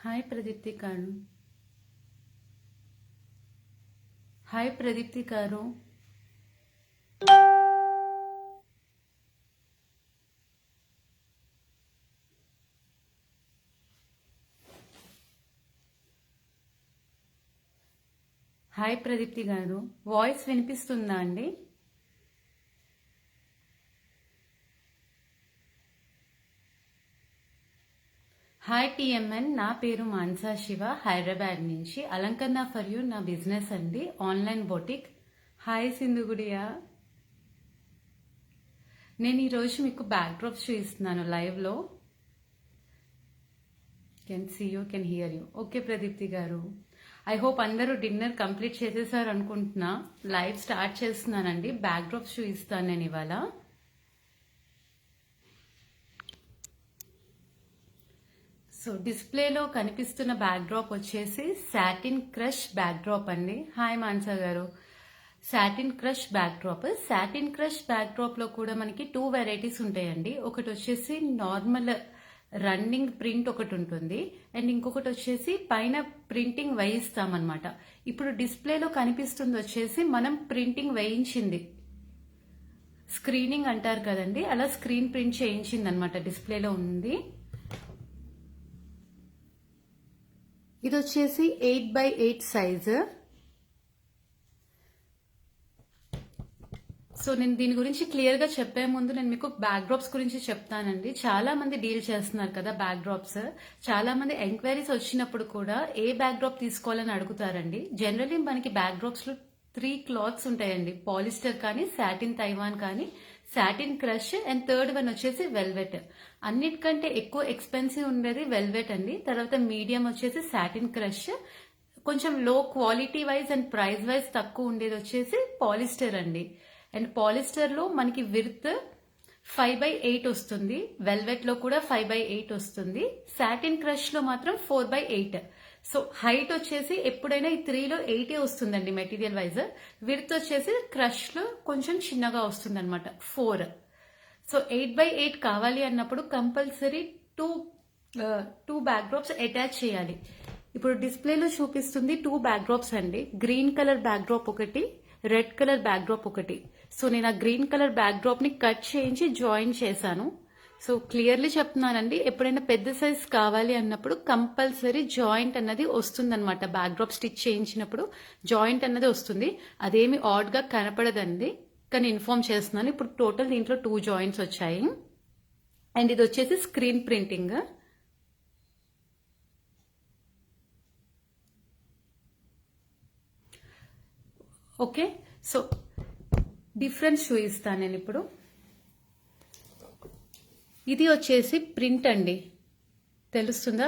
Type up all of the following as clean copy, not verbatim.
हाय प्रदीप्ति गाరు hi Pradeepti గారు hi Pradeepti గారు voice వినిపిస్తుందా అండి? హాయ్ టిఎంఎన్, నా పేరు మాన్సా శివ, హైదరాబాద్ నుంచి. అలంకరణ ఫర్ యూ నా బిజినెస్ అండి, ఆన్లైన్ బొటిక్. హాయ్ సింధుగుడియా, నేను ఈరోజు మీకు బ్యాక్ డ్రాప్స్ చూపిస్తున్నాను లైవ్లో. Can see you, can hear you. Okay Pradeepti గారు, ఐ హోప్ అందరూ డిన్నర్ కంప్లీట్ చేసేసారు అనుకుంటున్నా. లైవ్ స్టార్ట్ చేస్తున్నానండి. బ్యాక్ డ్రాప్స్ చూపిస్తాను నేను ఇవాళ. సో డిస్ప్లేలో కనిపిస్తున్న బ్యాక్ డ్రాప్ వచ్చేసి సాటిన్ క్రష్ బ్యాక్ డ్రాప్ అండి. హాయ్ మాన్సా గారు, satin crush back drop. Satin crush back drop లో కూడా మనకి 2 వెరైటీస్ ఉంటాయండి. ఒకటి వచ్చేసి నార్మల్ రన్నింగ్ ప్రింట్ ఒకటి ఉంటుంది, అండ్ ఇంకొకటి వచ్చేసి పైన ప్రింటింగ్ వేయిస్తామన్నమాట. ఇప్పుడు డిస్ప్లేలో కనిపిస్తుంది వచ్చేసి మనం ప్రింటింగ్ వేయించింది, స్క్రీనింగ్ అంటారు కదండి, అలా స్క్రీన్ ప్రింట్ చేయించింది అనమాట. డిస్ప్లేలో ఉంది. ఇది వచ్చేసి 8x8 సైజు. సో నేను దీని గురించి క్లియర్ గా చెప్పే ముందు నేను మీకు బ్యాక్ డ్రాప్స్ గురించి చెప్తానండి. చాలా మంది డీల్ చేస్తున్నారు కదా బ్యాక్ డ్రాప్స్. చాలా మంది ఎంక్వైరీస్ వచ్చినప్పుడు కూడా ఏ బ్యాక్ డ్రాప్ తీసుకోవాలని అడుగుతారండి. జనరల్లీ మనకి బ్యాక్ డ్రాప్స్ లో 3 క్లాత్స్ ఉంటాయండి. పాలిస్టర్ కానీ, సాటిన్ తైవాన్ కానీ, satin crush, and third one వచ్చేసి వెల్వెట్. అన్నిటికంటే ఎక్కువ ఎక్స్పెన్సివ్ ఉండేది వెల్వెట్ అండి. తర్వాత మీడియం వచ్చేసి సాటిన్ క్రష్. కొంచెం లో quality wise and price wise తక్కువ ఉండేది వచ్చేసి పాలిస్టర్ అండి. అండ్ పాలిస్టర్ లో మనకి విడ్త్ 5x8 వస్తుంది, వెల్వెట్ లో కూడా 5x8 వస్తుంది, సాటిన్ క్రష్ లో మాత్రం 4x8. సో హైట్ వచ్చేసి ఎప్పుడైనా ఈ 3లో 8 వస్తుందండి మెటీరియల్ వైజ్. విడ్త్ వచ్చేసి క్రష్ లో కొంచెం చిన్నగా వస్తుంది అనమాట, 4. సో 8x8 కావాలి అన్నప్పుడు compulsory two back drops attach చేయాలి. ఇప్పుడు డిస్ప్లేలో చూపిస్తుంది 2 బ్యాక్ డ్రాప్స్ అండి. గ్రీన్ కలర్ బ్యాక్ డ్రాప్ ఒకటి, రెడ్ కలర్ బ్యాక్ డ్రాప్ ఒకటి. సో నేను ఆ గ్రీన్ కలర్ బ్యాక్ డ్రాప్ ని కట్ చేయించి జాయిన్ చేశాను. సో క్లియర్లీ చెప్తున్నానండి, ఎప్పుడైనా పెద్ద సైజ్ కావాలి అన్నప్పుడు కంపల్సరీ జాయింట్ అన్నది వస్తుందన్నమాట. బ్యాక్ డ్రాప్ స్టిచ్ చేయించినప్పుడు జాయింట్ అన్నది వస్తుంది. అదేమి ఆడ్ గా కనపడదండి, కానీ ఇన్ఫార్మ్ చేస్తున్నాను. ఇప్పుడు టోటల్ దీంట్లో 2 జాయింట్స్ వచ్చాయి. అండ్ ఇది వచ్చేసి screen printing. Okay, so difference చూపిస్తాను నేను ఇప్పుడు. ఇది వచ్చేసి ప్రింట్ అండి, తెలుస్తుందా?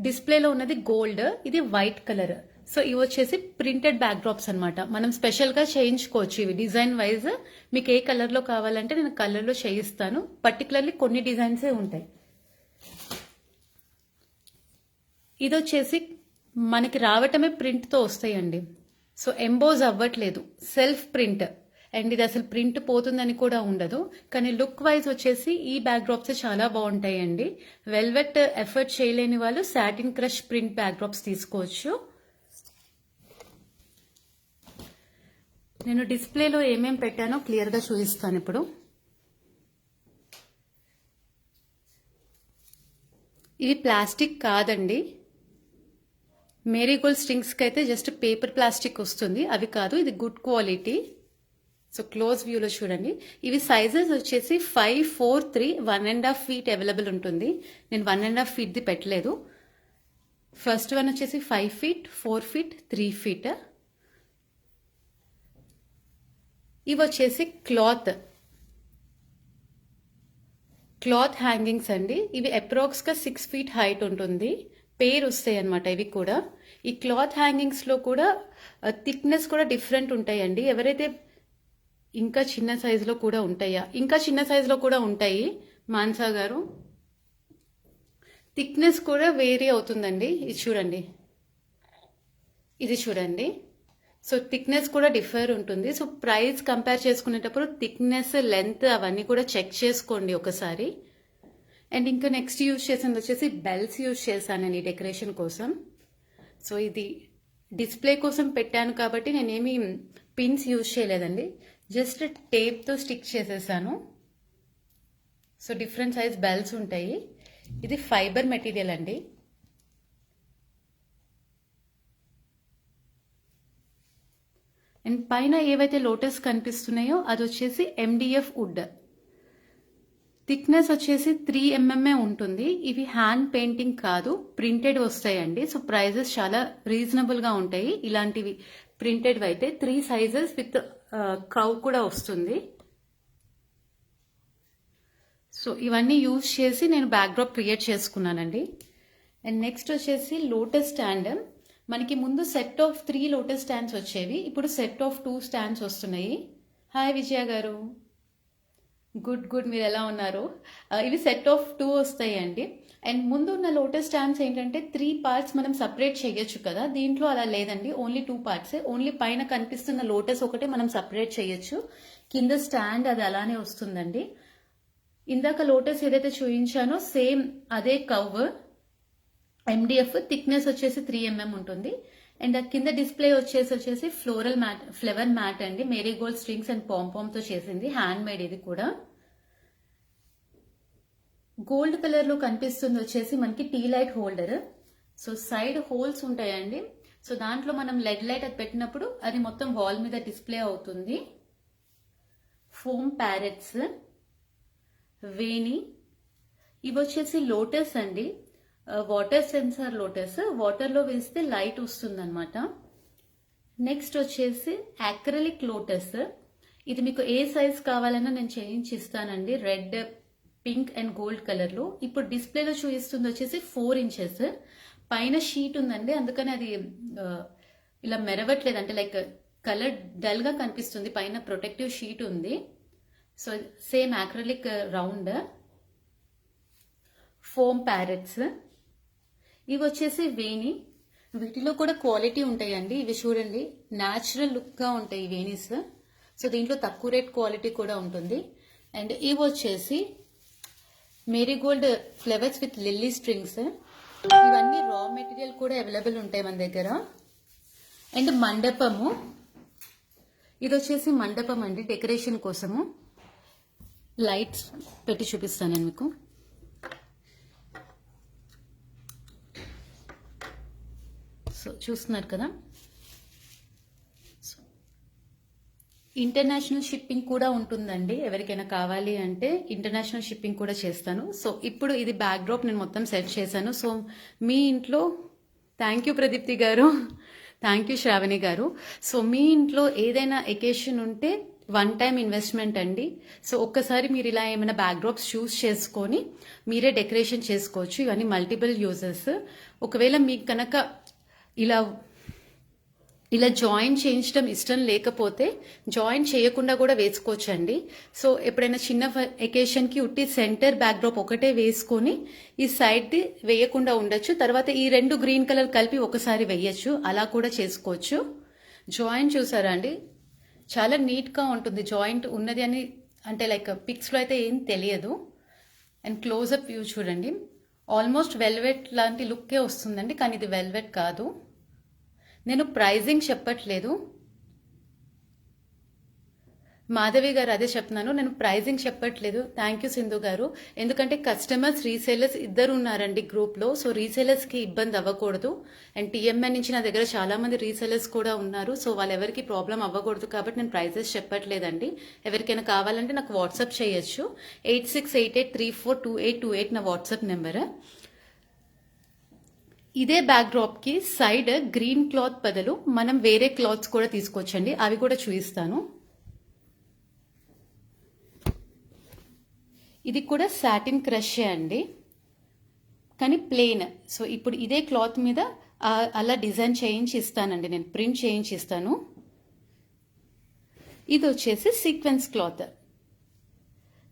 డిస్ప్లేలో ఉన్నది గోల్డ్, ఇది వైట్ కలర్. సో ఇవి వచ్చేసి ప్రింటెడ్ బ్యాక్ డ్రాప్స్ అనమాట. మనం స్పెషల్ గా చేయించుకోవచ్చు ఇవి డిజైన్ వైజ్. మీకు ఏ కలర్ లో కావాలంటే నేను కలర్ లో చేయిస్తాను. పర్టికులర్లీ కొన్ని డిజైన్సే ఉంటాయి. ఇది వచ్చేసి మనకి రావటమే ప్రింట్ తో వస్తాయండి. సో ఎంబోజ్ అవ్వట్లేదు, సెల్ఫ్ ప్రింట్. అండ్ ఇది అసలు ప్రింట్ పోతుందని కూడా ఉండదు. కానీ లుక్ వైజ్ వచ్చేసి ఈ బ్యాక్ డ్రాప్స్ చాలా బాగుంటాయండి. వెల్వెట్ ఎఫర్ట్ చేయలేని వాళ్ళు satin crush print back drops తీసుకోవచ్చు. నేను డిస్ప్లేలో ఏమేం పెట్టానో క్లియర్ గా చూపిస్తాను ఇప్పుడు. ఇది ప్లాస్టిక్ కాదండి. మేరీగోల్డ్ స్ట్రింగ్స్ కి అయితే జస్ట్ పేపర్ ప్లాస్టిక్ వస్తుంది, అవి కాదు. ఇది గుడ్ క్వాలిటీ. సో క్లోజ్ వ్యూలో చూడండి. ఇవి సైజెస్ వచ్చేసి 5, 4, 3, 1.5 feet అవైలబుల్ ఉంటుంది. నేను 1.5 feet ది పెట్టలేదు. ఫస్ట్ వన్ వచ్చేసి 5 feet, 4 feet, 3 feet. ఇవి వచ్చేసి క్లాత్ హ్యాంగింగ్స్ అండి. ఇవి అప్రాక్స్ గా 6 feet హైట్ ఉంటుంది. పేర్ వస్తాయి అనమాట ఇవి కూడా. ఈ క్లాత్ హ్యాంగింగ్స్ లో కూడా థిక్నెస్ కూడా డిఫరెంట్ ఉంటాయండి. ఎవరైతే ఇంకా చిన్న సైజులో కూడా ఉంటాయా? ఇంకా చిన్న సైజులో కూడా ఉంటాయి మాన్సా గారు. థిక్నెస్ కూడా వేరీ అవుతుందండి. ఇది చూడండి, ఇది చూడండి. సో థిక్నెస్ కూడా డిఫర్ ఉంటుంది. సో ప్రైస్ కంపేర్ చేసుకునేటప్పుడు థిక్నెస్, లెంత్ అవన్నీ కూడా చెక్ చేసుకోండి ఒకసారి. అండ్ ఇంకా నెక్స్ట్ యూజ్ చేసింది వచ్చేసి బెల్స్ యూజ్ చేశానండి డెకరేషన్ కోసం. సో ఇది డిస్ప్లే కోసం పెట్టాను కాబట్టి నేనేమి పిన్స్ యూజ్ చేయలేదండి, జస్ట్ టేప్తో స్టిక్ చేసేసాను. సో డిఫరెంట్ సైజ్ బెల్స్ ఉంటాయి. ఇది ఫైబర్ మెటీరియల్ అండి. అండ్ పైన ఏవైతే లోటస్ కనిపిస్తున్నాయో అది వచ్చేసి MDF వుడ్. థిక్నెస్ వచ్చేసి 3 mm ఉంటుంది. ఇవి హ్యాండ్ పెయింటింగ్ కాదు, ప్రింటెడ్ వస్తాయండి. సో ప్రైజెస్ చాలా రీజనబుల్గా ఉంటాయి. ఇలాంటివి ప్రింటెడ్ అయితే 3 సైజెస్ విత్ క్రౌ కూడా వస్తుంది. సో ఇవన్నీ యూజ్ చేసి నేను బ్యాక్డ్రాప్ క్రియేట్ చేసుకున్నానండి. అండ్ నెక్స్ట్ వచ్చేసి లోటస్ స్టాండ్. మనకి ముందు సెట్ ఆఫ్ 3 లోటస్ స్టాండ్స్ వచ్చేవి, ఇప్పుడు సెట్ ఆఫ్ 2 స్టాండ్స్ వస్తున్నాయి. హాయ్ విజయ గారు, గుడ్ మీరు ఎలా ఉన్నారు? ఇవి సెట్ ఆఫ్ 2 వస్తాయండి. అండ్ ముందు ఉన్న లోటస్ స్టాండ్స్ ఏంటంటే 3 పార్ట్స్ మనం సపరేట్ చేయొచ్చు కదా, దీంట్లో అలా లేదండి, ఓన్లీ 2 పార్ట్సే. ఓన్లీ పైన కనిపిస్తున్న లోటస్ ఒకటే మనం సపరేట్ చేయొచ్చు, కింద స్టాండ్ అది అలానే వస్తుందండి. ఇందాక లోటస్ ఏదైతే చూపించానో సేమ్ అదే కవ్, MDF, థిక్నెస్ వచ్చేసి 3 mm ఉంటుంది. అండ్ కింద డిస్ప్లే వచ్చేసి ఫ్లవర్ మ్యాట్ అండి, మేరీగోల్డ్ స్ట్రింగ్స్ అండ్ పాంపామ్తో చేసింది, హ్యాండ్ మేడ్. ఇది కూడా గోల్డ్ కలర్ లో కనిపిస్తుంది వచ్చేసి మనకి tea light holder. So side holes ఉంటాయండి. సో దాంట్లో మనం లెడ్ లైట్ అది పెట్టినప్పుడు అది మొత్తం వాల్ మీద డిస్ప్లే అవుతుంది. ఫోమ్ ప్యారెట్స్, వేణి. ఇవి వచ్చేసి లోటస్ అండి, వాటర్ సెన్సార్ లోటస్. వాటర్లో వేస్తే లైట్ వస్తుంది అనమాట. నెక్స్ట్ వచ్చేసి అక్రిలిక్ లోటస్. ఇది మీకు ఏ సైజ్ కావాలన్నా నేను చేయించి ఇస్తానండి, red, pink and gold colour లో. ఇప్పుడు డిస్ప్లేలో చూపిస్తుంది వచ్చేసి 4 inches. పైన షీట్ ఉందండి, అందుకని అది ఇలా మెరవట్లేదు, అంటే లైక్ కలర్ డల్ గా కనిపిస్తుంది. పైన ప్రొటెక్టివ్ షీట్ ఉంది. So same acrylic round. Foam parrots. ఇవి వచ్చేసి వేణి. వీటిలో కూడా క్వాలిటీ ఉంటాయండి. ఇవి చూడండి, న్యాచురల్ లుక్ గా ఉంటాయి ఈ వేణీస్. సో దీంట్లో తక్కువ రేట్ క్వాలిటీ కూడా ఉంటుంది. అండ్ ఇవి వచ్చేసి marigold flowers with lily strings. ఇవన్నీ రా మెటీరియల్ కూడా అవైలబుల్ ఉంటాయి మన దగ్గర. అండ్ మండపము. ఇది వచ్చేసి మండపం అండి, డెకరేషన్ కోసము. లైట్స్ పెట్టి చూపిస్తాను నేను మీకు. సో చూస్తున్నారు కదా, ఇంటర్నేషనల్ షిప్పింగ్ కూడా ఉంటుందండి. ఎవరికైనా కావాలి అంటే ఇంటర్నేషనల్ షిప్పింగ్ కూడా చేస్తాను. సో ఇప్పుడు ఇది బ్యాక్ డ్రాప్ నేను మొత్తం సెట్ చేశాను. సో మీ ఇంట్లో, thank you Pradeepti garu, thank you Shravani గారు. సో మీ ఇంట్లో ఏదైనా ఎకేషన్ ఉంటే 1 time ఇన్వెస్ట్మెంట్ అండి. సో ఒక్కసారి మీరు ఇలా ఏమైనా బ్యాక్ డ్రాప్స్ చూస్ చేసుకొని మీరే డెకరేషన్ చేసుకోవచ్చు. ఇవన్నీ మల్టిపుల్ యూజెస్. ఒకవేళ మీకు కనుక ఇలా జాయిన్ చేయించడం ఇష్టం లేకపోతే జాయిన్ చేయకుండా కూడా వేసుకోవచ్చు అండి. సో ఎప్పుడైనా చిన్న ఎకేషన్కి ఉట్టి సెంటర్ బ్యాక్ డ్రాప్ ఒకటే వేసుకొని ఈ సైడ్ది వేయకుండా ఉండొచ్చు. తర్వాత ఈ 2 గ్రీన్ కలర్ కలిపి ఒకసారి వేయచ్చు, అలా కూడా చేసుకోవచ్చు. జాయిన్ చూసారా అండి, చాలా నీట్గా ఉంటుంది. జాయింట్ ఉన్నది అని అంటే లైక్ పిక్స్లో అయితే ఏం తెలియదు. అండ్ క్లోజప్ వ్యూ చూడండి, ఆల్మోస్ట్ వెల్వెట్ లాంటి లుక్కే వస్తుందండి, కానీ ఇది వెల్వెట్ కాదు. నేను ప్రైజింగ్ చెప్పట్లేదు, మాధవి గారు అదే చెప్తున్నాను, నేను ప్రైజింగ్ చెప్పట్లేదు. థ్యాంక్ యూ సింధు గారు. ఎందుకంటే కస్టమర్స్, రీసేలర్స్ ఇద్దరు ఉన్నారండి గ్రూప్లో. సో రీసేలర్స్కి ఇబ్బంది అవ్వకూడదు. అండ్ TMN నుంచి నా దగ్గర చాలా మంది రీసేలర్స్ కూడా ఉన్నారు. సో వాళ్ళెవరికి ప్రాబ్లం అవ్వకూడదు కాబట్టి నేను ప్రైజెస్ చెప్పట్లేదండి. ఎవరికైనా కావాలంటే నాకు వాట్సాప్ చేయొచ్చు. 8688342828 నా వాట్సాప్ నెంబర్. ఇదే బ్యాక్ డ్రాప్ కి సైడ్ గ్రీన్ క్లాత్ బదులు మనం వేరే క్లాత్స్ కూడా తీసుకోవచ్చండి, అవి కూడా చూపిస్తాను. ఇది కూడా సాటిన్ క్రష్ అండి, కానీ ప్లెయిన్. సో ఇప్పుడు ఇదే క్లాత్ మీద అలా డిజైన్ చేయించి ఇస్తానండి, నేను ప్రింట్ చేయించి ఇస్తాను. ఇది వచ్చేసి సీక్వెన్స్ క్లాత్.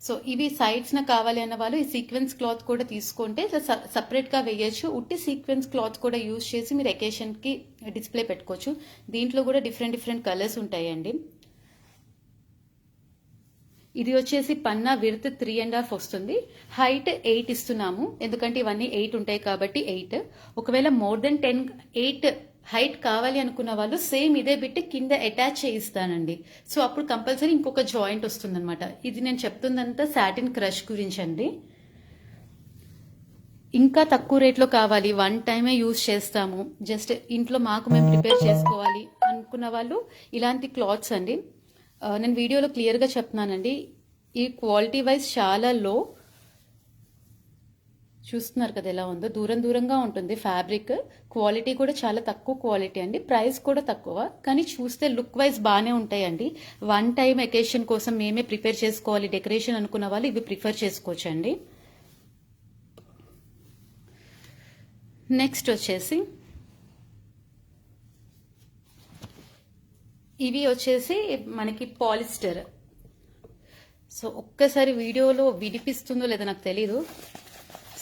సో ఇవి సైడ్స్న కావాలి అన్న వాళ్ళు ఈ సీక్వెన్స్ క్లాత్ కూడా తీసుకుంటే సపరేట్గా వేయచ్చు. ఉట్టి సీక్వెన్స్ క్లాత్ కూడా యూజ్ చేసి మీరు ఎకేషన్కి డిస్ప్లే పెట్టుకోవచ్చు. దీంట్లో కూడా డిఫరెంట్ కలర్స్ ఉంటాయండి. ఇది వచ్చేసి పన్నా విడ్త్ 3.5 వస్తుంది. హైట్ 8 ఇస్తున్నాము, ఎందుకంటే ఇవన్నీ 8 ఉంటాయి కాబట్టి 8. ఒకవేళ మోర్ దెన్ 8 హైట్ కావాలి అనుకున్న వాళ్ళు సేమ్ ఇదే బిట్ కింద అటాచ్ చేయిస్తానండి. సో అప్పుడు కంపల్సరీ ఇంకొక జాయింట్ వస్తుంది అనమాట. ఇది నేను చెప్తుందంతా సాటిన్ క్రష్ గురించి అండి. ఇంకా తక్కువ రేట్లో కావాలి, 1 టైమే యూజ్ చేస్తాము, జస్ట్ ఇంట్లో మాకు మేము ప్రిపేర్ చేసుకోవాలి అనుకున్న వాళ్ళు ఇలాంటి క్లాత్స్ అండి. నేను వీడియోలో క్లియర్గా చెప్తున్నానండి. ఈ క్వాలిటీ వైజ్ చాలా లో, చూస్తున్నారు కదా ఎలా ఉందో, దూరం దూరంగా ఉంటుంది ఫ్యాబ్రిక్. క్వాలిటీ కూడా చాలా తక్కువ క్వాలిటీ అండి, ప్రైస్ కూడా తక్కువ, కానీ చూస్తే లుక్ వైజ్ బాగానే ఉంటాయండి. 1 టైం ఎకేషన్ కోసం మేమే ప్రిపేర్ చేసుకోవాలి డెకరేషన్ అనుకున్న వాళ్ళు ఇవి ప్రిఫర్ చేసుకోవచ్చండి. నెక్స్ట్ వచ్చేసి ఇవి వచ్చేసి మనకి పాలిస్టర్. సో ఒక్కసారి వీడియోలో వినిపిస్తుందో లేదో నాకు తెలీదు,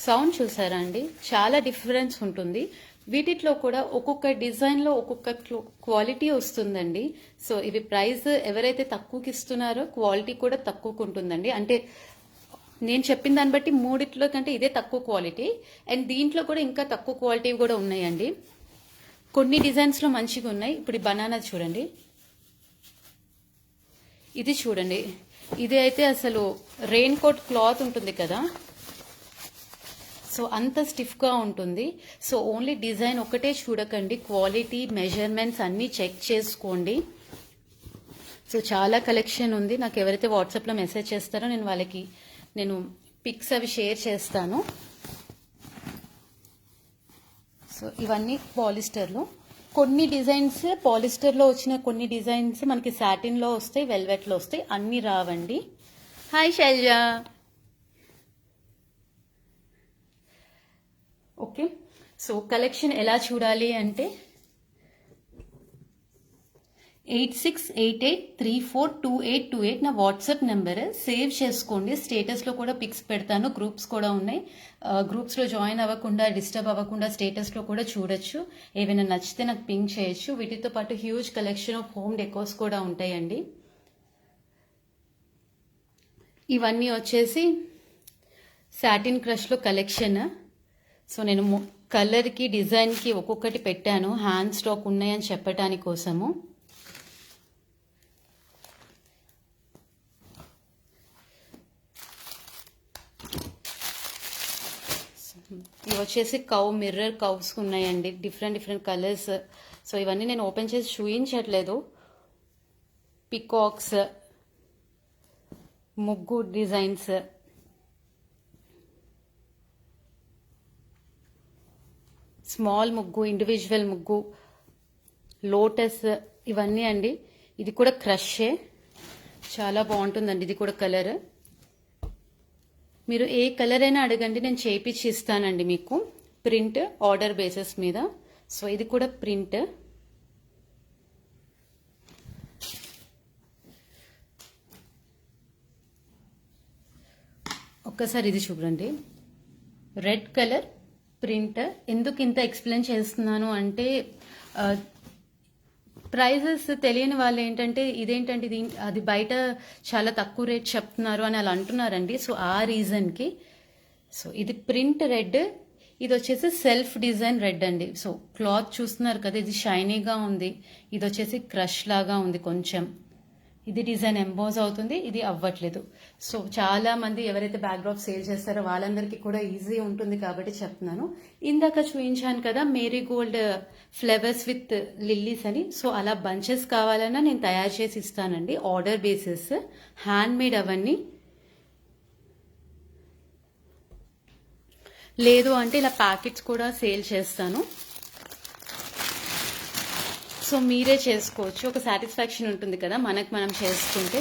సౌండ్ చూసారా అండి, చాలా డిఫరెన్స్ ఉంటుంది. వీటిలో కూడా ఒక్కొక్క డిజైన్లో ఒక్కొక్క క్వాలిటీ వస్తుందండి. సో ఇవి ప్రైస్ ఎవరైతే తక్కువకి ఇస్తున్నారో క్వాలిటీ కూడా తక్కువకు ఉంటుందండి. అంటే నేను చెప్పిన దాన్ని బట్టి మూడిట్లో కంటే ఇదే తక్కువ క్వాలిటీ, అండ్ దీంట్లో కూడా ఇంకా తక్కువ క్వాలిటీ కూడా ఉన్నాయండి. కొన్ని డిజైన్స్లో మంచిగా ఉన్నాయి. ఇప్పుడు ఈ బనానా చూడండి, ఇది చూడండి, ఇది అయితే అసలు రెయిన్ కోట్ క్లాత్ ఉంటుంది కదా, సో అంత స్టిఫ్గా ఉంటుంది. సో ఓన్లీ డిజైన్ ఒకటే చూడకండి, క్వాలిటీ మెజర్మెంట్స్ అన్నీ చెక్ చేసుకోండి. సో చాలా కలెక్షన్ ఉంది. నాకు ఎవరైతే వాట్సాప్లో మెసేజ్ చేస్తారో నేను వాళ్ళకి పిక్స్ అవి షేర్ చేస్తాను. సో ఇవన్నీ పాలిస్టర్లో కొన్ని డిజైన్స్, పాలిస్టర్లో వచ్చిన కొన్ని డిజైన్స్ మనకి సాటిన్లో వస్తాయి, వెల్వెట్లో వస్తాయి, అన్నీ రావండి. Hi Shailaja. Okay, so collection ఎలా చూడాలి అంటే 8688342828 నా వాట్సాప్ నెంబర్, సేవ్ చేసుకోండి. స్టేటస్లో కూడా పిక్స్ పెడతాను, గ్రూప్స్ కూడా ఉన్నాయి. గ్రూప్స్లో జాయిన్ అవ్వకుండా, డిస్టర్బ్ అవ్వకుండా స్టేటస్లో కూడా చూడొచ్చు. ఏమైనా నచ్చితే నాకు పింక్ చేయొచ్చు. వీటితో పాటు huge collection of home decors కూడా ఉంటాయండి. ఇవన్నీ వచ్చేసి సాటిన్ క్రష్లో కలెక్షన్. సో నేను కలర్కి డిజైన్కి ఒక్కొక్కటి పెట్టాను, హ్యాండ్ స్టాక్ ఉన్నాయని చెప్పటానికి కోసము. ఇవి వచ్చేసి మిర్రర్ కవ్స్ ఉన్నాయండి, డిఫరెంట్ కలర్స్. సో ఇవన్నీ నేను ఓపెన్ చేసి చూపించట్లేదు. పికాక్స్, ముగ్గు డిజైన్స్, స్మాల్ ముగ్గు, ఇండివిజువల్ ముగ్గు, లోటస్, ఇవన్నీ అండి. ఇది కూడా క్రషే, చాలా బాగుంటుందండి. ఇది కూడా కలర్, మీరు ఏ కలర్ అయినా అడగండి, నేను చేయించి ఇస్తానండి మీకు. ప్రింట్ ఆర్డర్ బేసిస్ మీద. సో ఇది కూడా ప్రింట్. ఒక్కసారి ఇది చూడండి, రెడ్ కలర్ ప్రింట్. ఎందుకు ఇంత ఎక్స్ప్లెయిన్ చేస్తున్నాను అంటే ప్రైజెస్ తెలియని వాళ్ళు ఏంటంటే ఇదేంటంటే ఇది అది బయట చాలా తక్కువ రేట్ చెప్తున్నారు అని అలా అంటున్నారండి. సో ఆ రీజన్కి. సో ఇది ప్రింట్ రెడ్, ఇది వచ్చేసి సెల్ఫ్ డిజైన్ రెడ్ అండి. సో క్లాత్ చూస్తున్నారు కదా, ఇది షైనీగా ఉంది, ఇది వచ్చేసి క్రష్ లాగా ఉంది కొంచెం. ఇది డిజైన్ ఎంబోజ్ అవుతుంది, ఇది అవ్వట్లేదు. సో చాలా మంది ఎవరైతే బ్యాక్ డ్రాప్ సేల్ చేస్తారో వాళ్ళందరికీ కూడా ఈజీ ఉంటుంది కాబట్టి చెప్తున్నాను. ఇందాక చూపించాను కదా marigold flowers with lilies అని. సో అలా బంచెస్ కావాలన్నా నేను తయారు చేసి ఇస్తానండి, ఆర్డర్ బేసిస్, హ్యాండ్ మేడ్. అవన్నీ లేదు అంటే ఇలా ప్యాకెట్స్ కూడా సేల్ చేస్తాను. సో మీరే చేసుకోవచ్చు, ఒక సాటిస్ఫాక్షన్ ఉంటుంది కదా మనకు మనం చేసుకుంటే.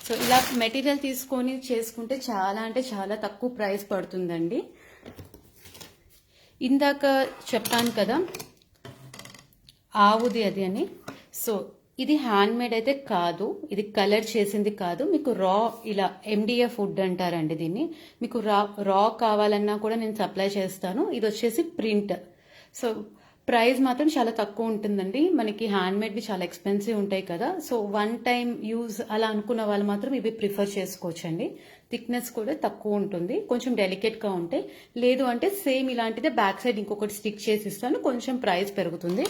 సో ఇలా మెటీరియల్ తీసుకొని చేసుకుంటే చాలా అంటే చాలా తక్కువ ప్రైస్ పడుతుందండి. ఇందాక చెప్పాను కదా ఆవుది అది అని. సో ఇది హ్యాండ్ మేడ్ అయితే కాదు, ఇది కలర్ చేసింది కాదు. మీకు రా ఇలా MDF వుడ్ అంటారండి దీన్ని. మీకు రా కావాలన్నా కూడా నేను సప్లై చేస్తాను. ఇది వచ్చేసి ప్రింట్. సో ప్రైస్ మాత్రం చాలా తక్కువ ఉంటుందండి. మనకి హ్యాండ్మేడ్వి చాలా ఎక్స్పెన్సివ్ ఉంటాయి కదా, సో వన్ టైం యూజ్ అలా అనుకున్న వాళ్ళు మాత్రం ఇవి ప్రిఫర్ చేసుకోవచ్చండి. థిక్నెస్ కూడా తక్కువ ఉంటుంది, కొంచెం డెలికేట్గా ఉంటాయి. లేదు అంటే సేమ్ ఇలాంటిదే బ్యాక్ సైడ్ ఇంకొకటి స్టిక్ చేసి ఇస్తాను, కొంచెం ప్రైస్ పెరుగుతుంది.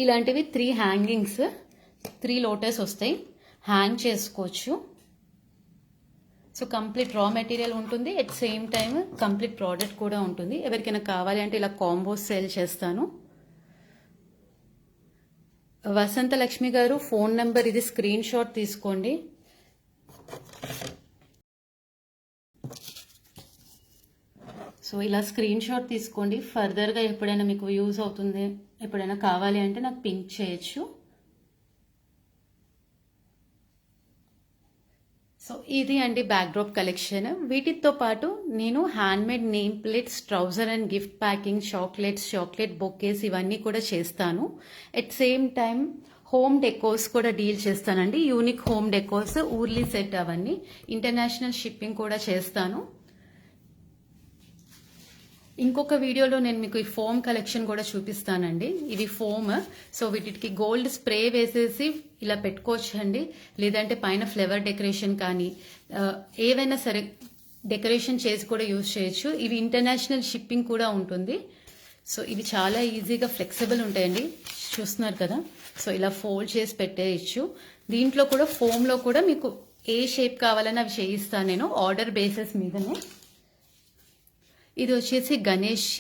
ఇలాంటివి 3 హ్యాంగింగ్స్, 3 లోటస్ వస్తాయి, హ్యాంగ్ చేసుకోవచ్చు. సో కంప్లీట్ రా మెటీరియల్ ఉంటుంది, at same time complete product కూడా ఉంటుంది. ఎవరికైనా కావాలి అంటే ఇలా కాంబోస్ సేల్ చేస్తాను. వసంత లక్ష్మి గారు ఫోన్ నెంబర్ ఇది, స్క్రీన్ షాట్ తీసుకోండి. సో ఇలా స్క్రీన్ షాట్ తీసుకోండి, ఫర్దర్గా ఎప్పుడైనా మీకు యూజ్ అవుతుంది, ఎప్పుడైనా కావాలి అంటే నాకు పింక్ చేయొచ్చు. సో ఇది అండి బ్యాక్డ్రాప్ కలెక్షన్. వీటితో పాటు నేను handmade name plates, trouser and gift packing, chocolate bouquets ఇవన్నీ కూడా చేస్తాను. At same time home decors కూడా డీల్ చేస్తానండి. యూనిక్ హోమ్ డెకోర్స్, ఊర్లీ సెట్ అవన్నీ, ఇంటర్నేషనల్ షిప్పింగ్ కూడా చేస్తాను. ఇంకొక వీడియోలో నేను మీకు ఈ ఫోమ్ కలెక్షన్ కూడా చూపిస్తానండి. ఇది ఫోమ్, సో వీటికి గోల్డ్ స్ప్రే వేసేసి ఇలా పెట్టుకోవచ్చండి, లేదంటే పైన ఫ్లవర్ డెకరేషన్ కానీ ఏవైనా సరే డెకరేషన్ చేసి కూడా యూజ్ చేయొచ్చు. ఇవి ఇంటర్నేషనల్ షిప్పింగ్ కూడా ఉంటుంది. సో ఇవి చాలా ఈజీగా ఫ్లెక్సిబుల్ ఉంటాయండి, చూస్తున్నారు కదా. సో ఇలా ఫోల్డ్ చేసి పెట్టేయచ్చు. దీంట్లో కూడా ఫోమ్లో కూడా మీకు ఏ షేప్ కావాలని అవి చేయిస్తాను నేను, ఆర్డర్ బేసిస్ మీదనే. ఇది వచ్చేసి గణేష్,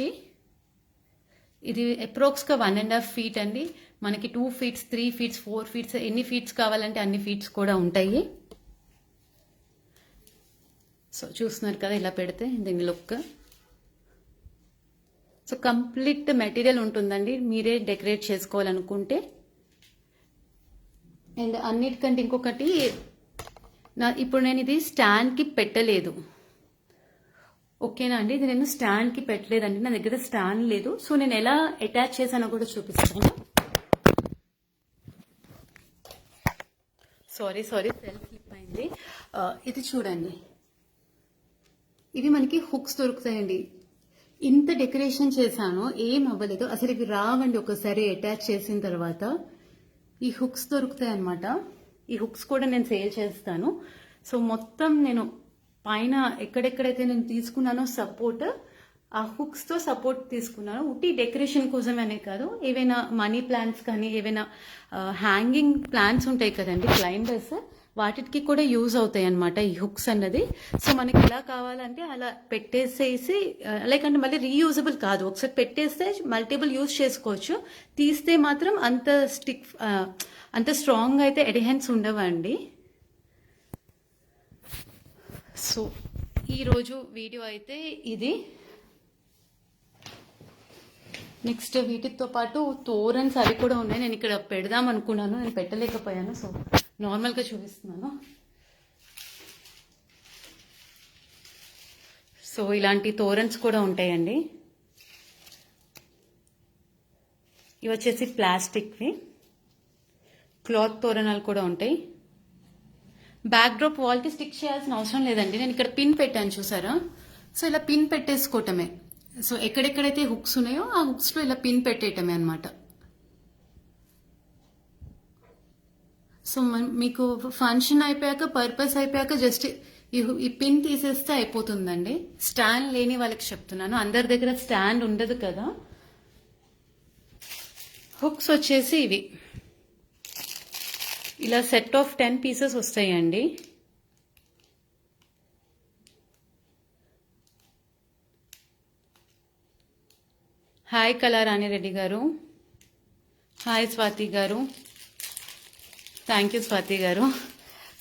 ఇది అప్రాక్స్గా 1.5 feet అండి. మనకి 2 feet, 3 feet, 4 feet ఎన్ని ఫీట్స్ కావాలంటే అన్ని ఫీట్స్ కూడా ఉంటాయి. సో చూస్తున్నారు కదా ఇలా పెడితే దీని లుక్. సో కంప్లీట్ మెటీరియల్ ఉంటుందండి, మీరే డెకరేట్ చేసుకోవాలనుకుంటే. అండ్ అన్నిటికంటే ఇంకొకటి, ఇప్పుడు నేను ఇది స్టాండ్కి పెట్టలేదు, ఓకేనా అండి. ఇది నేను స్టాండ్కి పెట్టలేదండి, నా దగ్గర స్టాండ్ లేదు. సో నేను ఎలా అటాచ్ చేశానో కూడా చూపిస్తాను. సారీ సెల్ఫ్ ఫ్లిప్ అయింది. ఇది చూడండి, ఇవి మనకి హుక్స్ దొరుకుతాయండి. ఇంత డెకరేషన్ చేశాను, ఏం అవ్వలేదు అసలు. ఇవి రావండి ఒకసారి అటాచ్ చేసిన తర్వాత. ఈ హుక్స్ దొరుకుతాయి అన్నమాట. ఈ హుక్స్ కూడా నేను సేల్ చేస్తాను. సో మొత్తం నేను పైన ఎక్కడెక్కడైతే నేను తీసుకున్నానో సపోర్ట్, ఆ హుక్స్తో సపోర్ట్ తీసుకున్నాను. ఉట్టి డెకరేషన్ కోసమనే కాదు, ఏవైనా మనీ ప్లాంట్స్ కానీ ఏవైనా హ్యాంగింగ్ ప్లాంట్స్ ఉంటాయి కదండి, క్లైంబర్స్, వాటికి కూడా యూజ్ అవుతాయి అన్నమాట ఈ హుక్స్ అన్నది. సో మనకి ఎలా కావాలంటే అలా పెట్టేసేసి, లైక్ అంటే మళ్ళీ రీయూజబుల్ కాదు, ఒకసారి పెట్టేస్తే మల్టిపుల్ యూజ్ చేసుకోవచ్చు. తీస్తే మాత్రం అంత స్ట్రాంగ్ అయితే ఎడిహెన్స్ ఉండవండి. సో ఈరోజు వీడియో అయితే ఇది. నెక్స్ట్ వీటితో పాటు తోరన్స్ అవి కూడా ఉన్నాయి, నేను ఇక్కడ పెడదాం అనుకున్నాను, నేను పెట్టలేకపోయాను. సో నార్మల్గా చూపిస్తున్నాను. సో ఇలాంటి తోరన్స్ కూడా ఉంటాయండి. ఇవి వచ్చేసి ప్లాస్టిక్వి, క్లాత్ తోరణాలు కూడా ఉంటాయి. బ్యాక్ డ్రాప్ వాల్కి స్టిక్ చేయాల్సిన అవసరం లేదండి, నేను ఇక్కడ పిన్ పెట్టాను చూసారా. సో ఇలా పిన్ పెట్టేసుకోవటమే. సో ఎక్కడెక్కడైతే హుక్స్ ఉన్నాయో ఆ హుక్స్లో ఇలా పిన్ పెట్టేయటమే అనమాట. సో మీకు ఫంక్షన్ అయిపోయాక, పర్పస్ అయిపోయాక జస్ట్ ఈ పిన్ తీసేస్తే అయిపోతుందండి. స్టాండ్ లేని వాళ్ళకి చెప్తున్నాను, అందరి దగ్గర స్టాండ్ ఉండదు కదా. హుక్స్ వచ్చేసి ఇవి ఇలా సెట్ ఆఫ్ 10 pieces వస్తాయండి. హాయ్ కళారాణి రెడ్డి గారు, హాయ్ స్వాతి గారు, థ్యాంక్ యూ స్వాతి గారు.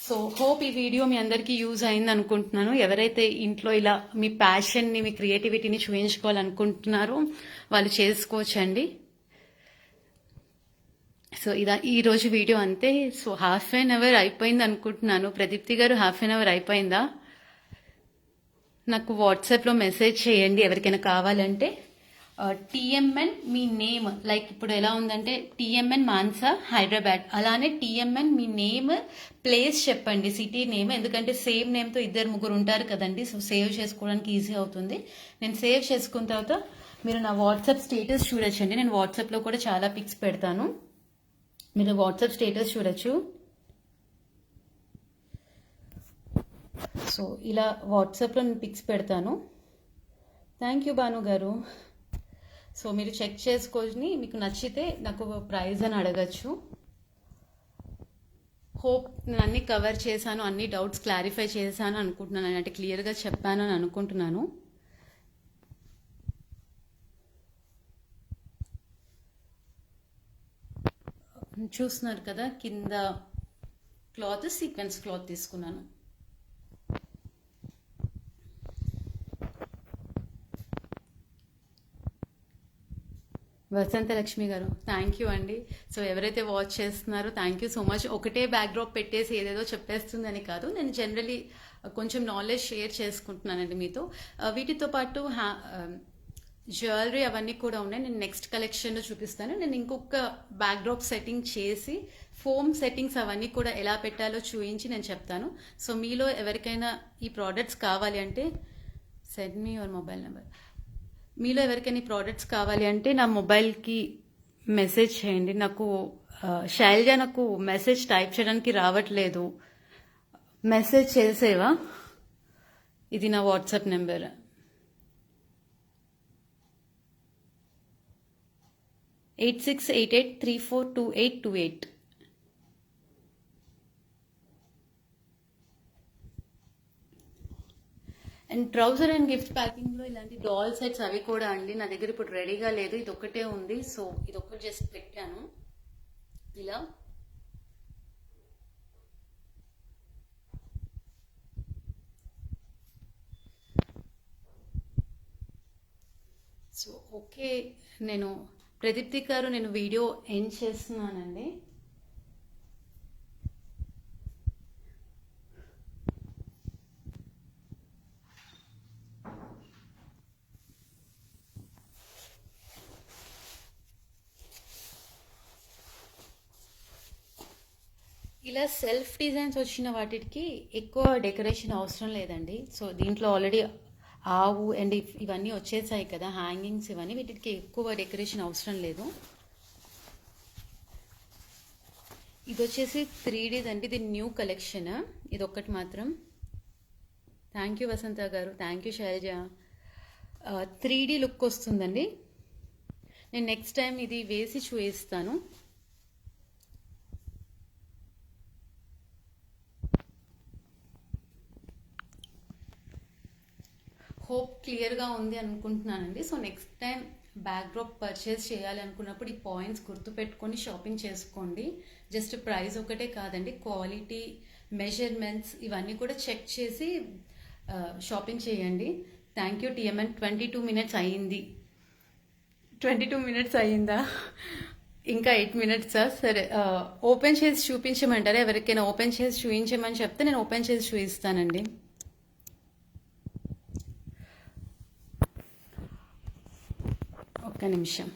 సో హోప్ ఈ వీడియో మీ అందరికీ యూజ్ అయింది అనుకుంటున్నాను. ఎవరైతే ఇంట్లో ఇలా మీ ప్యాషన్ని, మీ క్రియేటివిటీని చూపించుకోవాలనుకుంటున్నారో వాళ్ళు చేసుకోవచ్చండి. సో ఈరోజు వీడియో అంతే. సో 1/2 hour అయిపోయింది అనుకుంటున్నాను. ప్రదీప్తి గారు 1/2 hour అయిపోయిందా? నాకు వాట్సాప్లో మెసేజ్ చేయండి ఎవరికైనా కావాలంటే. టిఎంఎన్ మీ నేమ్, లైక్ ఇప్పుడు ఎలా ఉందంటే టిఎంఎన్ మాన్సా హైదరాబాద్, అలానే టిఎంఎన్ మీ నేమ్ ప్లేస్ చెప్పండి, సిటీ నేమ్, ఎందుకంటే సేమ్ నేమ్తో ఇద్దరు ముగ్గురు ఉంటారు కదండి, సో సేవ్ చేసుకోవడానికి ఈజీ అవుతుంది. నేను సేవ్ చేసుకున్న తర్వాత మీరు నా వాట్సాప్ స్టేటస్ చూడొచ్చండి. నేను వాట్సాప్లో కూడా చాలా పిక్స్ పెడతాను, మీరు వాట్సాప్ స్టేటస్ చూడొచ్చు. సో ఇలా వాట్సాప్లో నేను పిక్స్ పెడతాను. థ్యాంక్ యూ భాను గారు. సో మీరు చెక్ చేసుకొని మీకు నచ్చితే నాకు ప్రైజ్ అని అడగచ్చు. హోప్ నేను అన్ని కవర్ చేశాను, అన్ని డౌట్స్ క్లారిఫై చేశాను అనుకుంటున్నాను, అంటే క్లియర్గా చెప్పాను అని అనుకుంటున్నాను. చూస్తున్నారు కదా, కింద క్లాత్ సీక్వెన్స్ క్లాత్ తీసుకున్నాను. వసంత లక్ష్మి గారు థ్యాంక్ యూ అండి. సో ఎవరైతే వాచ్ చేస్తున్నారో థ్యాంక్ యూ సో మచ్. ఒకటే బ్యాక్డ్రాప్ పెట్టేసి ఏదేదో చెప్పేస్తుందని కాదు, నేను జనరలీ కొంచెం నాలెడ్జ్ షేర్ చేసుకుంటున్నానండి మీతో. వీటితో పాటు జ్యువెలరీ అవన్నీ కూడా ఉన్నాయి, నేను నెక్స్ట్ కలెక్షన్లో చూపిస్తాను. నేను ఇంకొక బ్యాక్డ్రాప్ సెట్టింగ్ చేసి ఫోమ్ సెట్టింగ్స్ అవన్నీ కూడా ఎలా పెట్టాలో చూపించి నేను చెప్తాను. సో మీలో ఎవరికైనా ఈ ప్రోడక్ట్స్ కావాలి అంటే send me your mobile number. మీలో ఎవరికైనా ప్రోడక్ట్స్ కావాలి అంటే నా మొబైల్కి మెసేజ్ చేయండి. నాకు శైలజ, నాకు మెసేజ్ టైప్ చేయడానికి రావట్లేదు, మెసేజ్ చేసేవా? ఇది నా WhatsApp number. Eight 8688342828. And trouser and gift ప్యాకింగ్లో ఇలాంటి డాల్ సెట్స్ అవి కూడా అండి నా దగ్గర ఇప్పుడు రెడీగా లేదు, ఇది ఒక్కటే ఉంది. సో ఇది ఒక్కటి జస్ట్ పెట్టాను ఇలా. సో ఓకే, నేను ప్రదీప్తి గారు నేను వీడియో ఎండ్ చేస్తున్నానండి. ఇలా సెల్ఫ్ డిజైన్స్ వచ్చిన వాటికి ఎక్కువ డెకరేషన్ అవసరం లేదండి. సో దీంట్లో ఆల్రెడీ ఆవు అండ్ ఇవన్నీ వచ్చేసాయి కదా, హ్యాంగింగ్స్ ఇవన్నీ, వీటికి ఎక్కువ డెకరేషన్ అవసరం లేదు. ఇది వచ్చేసి 3D అండి, ఇది న్యూ కలెక్షన్, ఇది ఒక్కటి మాత్రం. థ్యాంక్ యూ వసంత గారు, thank you Shailaja. 3D look వస్తుందండి. నేను నెక్స్ట్ టైం ఇది వేసి చూపిస్తాను. హోప్ క్లియర్గా ఉంది అనుకుంటున్నానండి. So next time backdrop purchase చేయాలి అనుకున్నప్పుడు ఈ పాయింట్స్ గుర్తుపెట్టుకొని షాపింగ్ చేసుకోండి. జస్ట్ ప్రైస్ ఒకటే కాదండి, క్వాలిటీ, మెజర్మెంట్స్ ఇవన్నీ కూడా చెక్ చేసి షాపింగ్ చేయండి. Thank you టిఎంఎన్. 22 minutes అయ్యింది. 22 minutes అయ్యిందా? ఇంకా 8 minutes. సరే, ఓపెన్ చేసి చూపించమంటారా? ఎవరికైనా ఓపెన్ చేసి చూపించమని చెప్తే నేను ఓపెన్ చేసి చూపిస్తానండి. ఒక్క నిమిషం.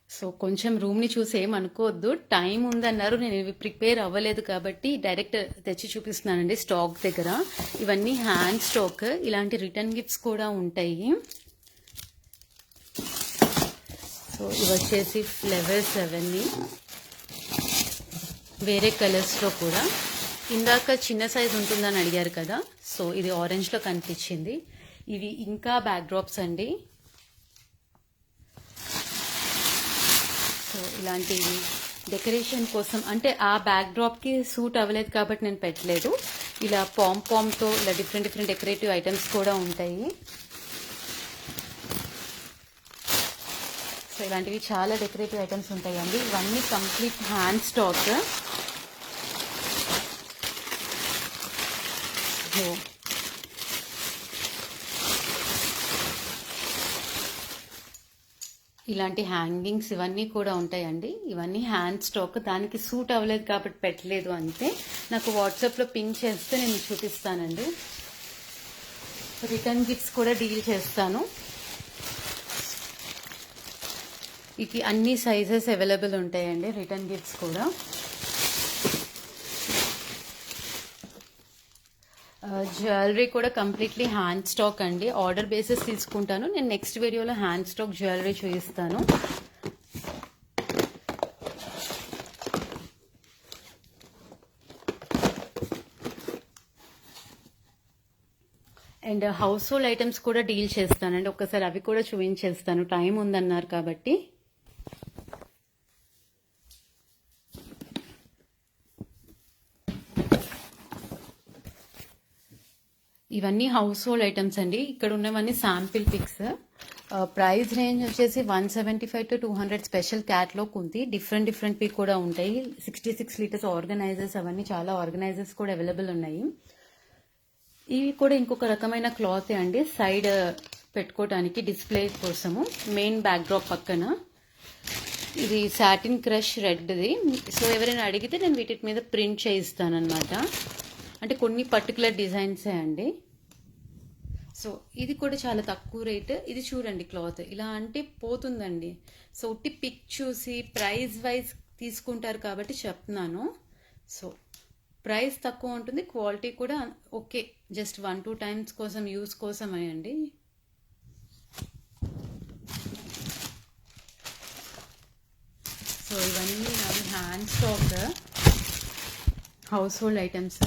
సో కొంచెం రూమ్ని చూసి ఏమనుకోవద్దు, టైం ఉందన్నారు, నేను ఇవి ప్రిపేర్ అవ్వలేదు కాబట్టి డైరెక్ట్ తెచ్చి చూపిస్తున్నానండి స్టాక్ దగ్గర. ఇవన్నీ హ్యాండ్ స్టాక్, ఇలాంటి రిటర్న్ గిఫ్ట్స్ కూడా ఉంటాయి. సో ఇవి వచ్చేసి ఫ్లవర్స్ అవన్నీ వేరే కలర్స్లో కూడా. ఇందాక చిన్న సైజ్ ఉంటుందని అడిగారు కదా, సో ఇది ఆరెంజ్లో కనిపించింది. ఇవి ఇంకా బ్యాక్డ్రాప్స్ అండి. సో ఇలాంటివి డెకరేషన్ కోసం, అంటే ఆ బ్యాక్డ్రాప్కి సూట్ అవ్వలేదు కాబట్టి నేను పెట్టలేదు. ఇలా పామ్తో ఇలా డిఫరెంట్ డెకరేటివ్ ఐటమ్స్ కూడా ఉంటాయి. సో ఇలాంటివి చాలా డెకరేటివ్ ఐటమ్స్ ఉంటాయండి. ఇవన్నీ కంప్లీట్ హ్యాండ్ స్టాక్. ఇలాంటి హ్యాంగింగ్స్ ఇవన్నీ కూడా ఉంటాయండి. ఇవన్నీ హ్యాండ్ స్టాక్, దానికి సూట్ అవ్వలేదు కాబట్టి పెట్టలేదు అంతే. నాకు వాట్సాప్లో పింక్ చేస్తే నేను చూపిస్తానండి. రిటర్న్ గిఫ్ట్స్ కూడా డీల్ చేస్తాను. ఇది అన్ని సైజెస్ అవైలబుల్ ఉంటాయండి, రిటర్న్ గిఫ్ట్స్ కూడా. జ్యువెలరీ కూడా కంప్లీట్లీ హ్యాండ్ స్టాక్ అండి. ఆర్డర్ బేసిస్ తీసుకుంటాను. నేను నెక్స్ట్ వీడియోలో హ్యాండ్ స్టాక్ జ్యువెలరీ చూపిస్తాను. అండ్ హౌస్ హోల్డ్ ఐటమ్స్ కూడా డీల్ చేస్తానండి. ఒక్కసారి అవి కూడా చూపించేస్తాను, టైం ఉందన్నారు కాబట్టి. ఇవన్నీ హౌస్ హోల్డ్ ఐటమ్స్ అండి. ఇక్కడ ఉన్నవన్నీ శాంపిల్ పిక్స్. ప్రైస్ రేంజ్ వచ్చేసి 175 to 200 స్పెషల్ క్యాట్లాగ్ ఉంది. డిఫరెంట్ పీ కూడా ఉంటాయి. 66 లీటర్స్ ఆర్గనైజర్స్, అవన్నీ చాలా ఆర్గనైజర్స్ కూడా అవైలబుల్ ఉన్నాయి. ఇవి కూడా ఇంకొక రకమైన క్లాత్ అండి, సైడ్ పెట్టుకోవడానికి డిస్ప్లే కోసము. మెయిన్ బ్యాక్ డ్రాప్ పక్కన ఇది సాటిన్ క్రష్ రెడ్ది. సో ఎవరైనా అడిగితే నేను వీటి మీద ప్రింట్ చేయిస్తానమాట. అంటే కొన్ని పర్టికులర్ డిజైన్సే అండి. సో ఇది కూడా చాలా తక్కువ రేట్. ఇది చూడండి క్లాత్ ఇలా అంటే పోతుందండి. సో ఉట్టి పిక్ చూసి ప్రైస్ వైజ్ తీసుకుంటారు కాబట్టి చెప్తున్నాను. సో ప్రైస్ తక్కువ ఉంటుంది, క్వాలిటీ కూడా ఓకే, జస్ట్ 1-2 టైమ్స్ కోసం యూస్ కోసమే అండి. సో ఇవన్నీ అవి hand stock house hold items.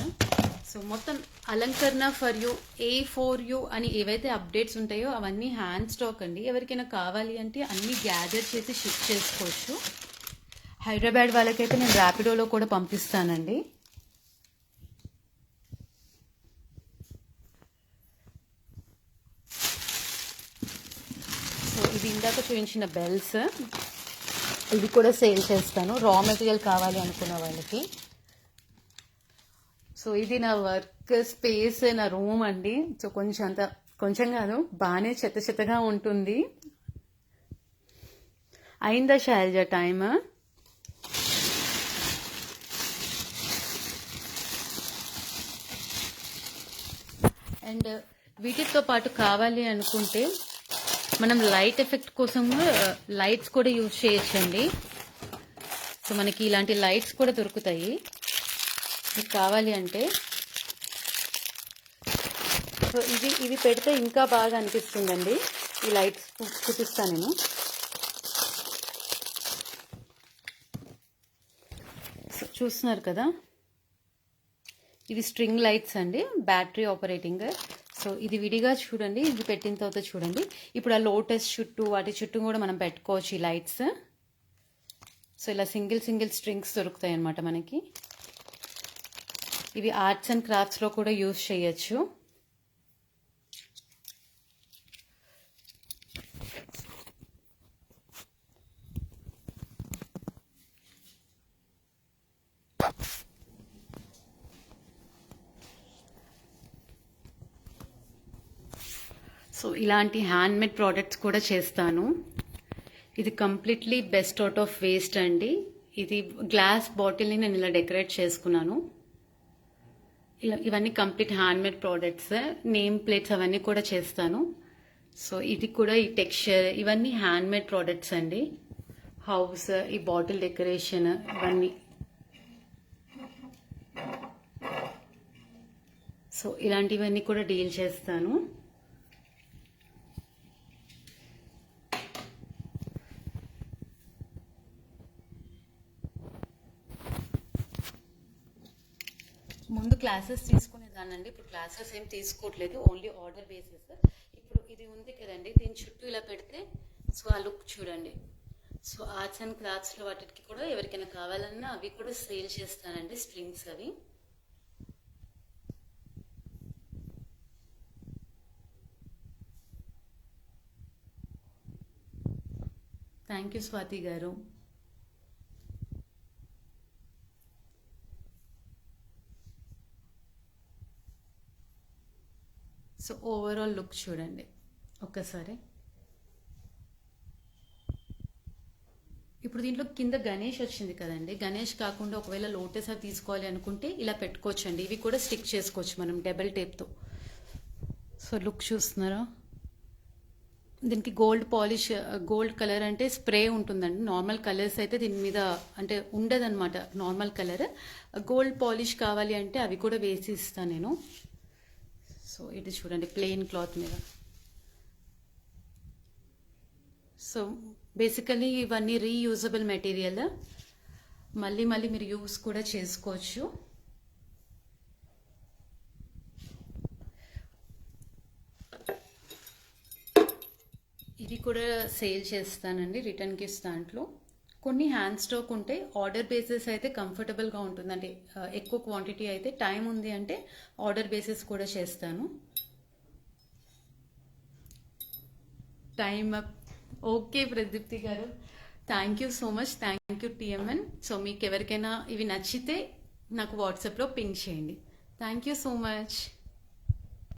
So మొత్తం అలంకరణ ఫర్ యూ, A4U అని ఏవైతే అప్డేట్స్ ఉంటాయో అవన్నీ హ్యాండ్ స్టాక్ అండి. ఎవరికైనా కావాలి అంటే అన్నీ గ్యాదర్ చేసి షిప్ చేసుకోవచ్చు. హైదరాబాద్ వాళ్ళకైతే నేను ర్యాపిడోలో కూడా పంపిస్తానండి. సో ఇది ఇందాక చూపించిన బెల్స్, ఇవి కూడా సేల్ చేస్తాను రా మెటీరియల్ కావాలి అనుకున్న వాళ్ళకి. సో ఇది నా వర్క్ స్పేస్, నా రూమ్ అండి. సో కొంచెం కాదు, బాగానే చెత్తగా ఉంటుంది. అయిందా శైలజ టైమ్? అండ్ వీటితో పాటు కావాలి అనుకుంటే మనం లైట్ ఎఫెక్ట్ కోసం లైట్స్ కూడా యూజ్ చేయొచ్చండి. సో మనకి ఇలాంటి లైట్స్ కూడా దొరుకుతాయి మీకు కావాలి అంటే. సో ఇవి పెడితే ఇంకా బాగా అనిపిస్తుందండి. ఈ లైట్స్ చూపిస్తాను నేను. సో చూస్తున్నారు కదా, ఇవి స్ట్రింగ్ లైట్స్ అండి, బ్యాటరీ ఆపరేటింగ్. సో ఇది విడిగా చూడండి, ఇది పెట్టిన తర్వాత చూడండి. ఇప్పుడు ఆ లోటస్ చుట్టూ వాటి చుట్టూ కూడా మనం పెట్టుకోవచ్చు ఈ లైట్స్. సో ఇలా సింగిల్ స్ట్రింగ్స్ దొరుకుతాయి అన్నమాట మనకి. ఇవి ఆర్ట్స్ అండ్ క్రాఫ్ట్స్లో కూడా యూజ్ చేయొచ్చు. సో ఇలాంటి హ్యాండ్మేడ్ ప్రోడక్ట్స్ కూడా చేస్తాను. ఇది completely best out of waste అండి. ఇది గ్లాస్ బాటిల్ని నేను ఇలా డెకరేట్ చేసుకున్నాను. ఇవన్నీ complete handmade products. Name plates అవన్నీ కూడా చేస్తాను. సో ఇది కూడా ఈ టెక్స్చర్ ఇవన్నీ హ్యాండ్మేడ్ ప్రోడక్ట్స్ అండి. హౌస్, ఈ బాటిల్ డెకరేషన్ ఇవన్నీ. సో ఇలాంటివన్నీ కూడా డీల్ చేస్తాను. ముందు క్లాసెస్ తీసుకునేదానండి, ఇప్పుడు క్లాసెస్ ఏం తీసుకోవట్లేదు, ఓన్లీ ఆర్డర్ బేసిస్. ఇప్పుడు ఇది ఉంది కదండి, దీని చుట్టూ ఇలా పెడితే సో ఆ లుక్ చూడండి. సో ఆర్ట్స్ అండ్ క్రాఫ్ట్స్లో వాటికి కూడా ఎవరికైనా కావాలన్నా అవి కూడా సేల్ చేస్తానండి, స్ట్రింగ్స్ అవి. థ్యాంక్ యూ స్వాతి గారు. సో ఓవరాల్ లుక్ చూడండి ఒక్కసారి. ఇప్పుడు దీంట్లో కింద గణేష్ వచ్చింది కదండి, గణేష్ కాకుండా ఒకవేళ లోటస్ అవి తీసుకోవాలి అనుకుంటే ఇలా పెట్టుకోవచ్చు అండి. ఇవి కూడా స్టిక్ చేసుకోవచ్చు మనం డబల్ టేప్తో. సో లుక్ చూస్తున్నారా, దీనికి గోల్డ్ పాలిష్, గోల్డ్ కలర్ అంటే స్ప్రే ఉంటుందండి. నార్మల్ కలర్స్ అయితే దీని మీద అంటే ఉండదన్నమాట, నార్మల్ కలర్. గోల్డ్ పాలిష్ కావాలి అంటే అవి కూడా వేసి ఇస్తాను నేను. సో ఇది చూడండి ప్లెయిన్ క్లాత్ మీద. సో బేసికలీ ఇవన్నీ రీయూజబుల్ మెటీరియల్, మళ్ళీ మళ్ళీ మీరు యూస్ కూడా చేసుకోవచ్చు. ఇది కూడా సేల్ చేస్తానండి రిటర్న్ గిఫ్ట్స్ దాంట్లో. కొన్ని హ్యాండ్ స్టాక్ ఉంటే ఆర్డర్ బేసిస్ అయితే కంఫర్టబుల్గా ఉంటుంది. అంటే ఎక్కువ క్వాంటిటీ అయితే టైం ఉంది అంటే ఆర్డర్ బేసిస్ కూడా చేస్తాను. Time up. Okay Pradeepti garu, thank you so much. Thank you TMN. So మీకు ఎవరికైనా ఇవి నచ్చితే నాకు వాట్సాప్లో పింక్ చేయండి. Thank you so much.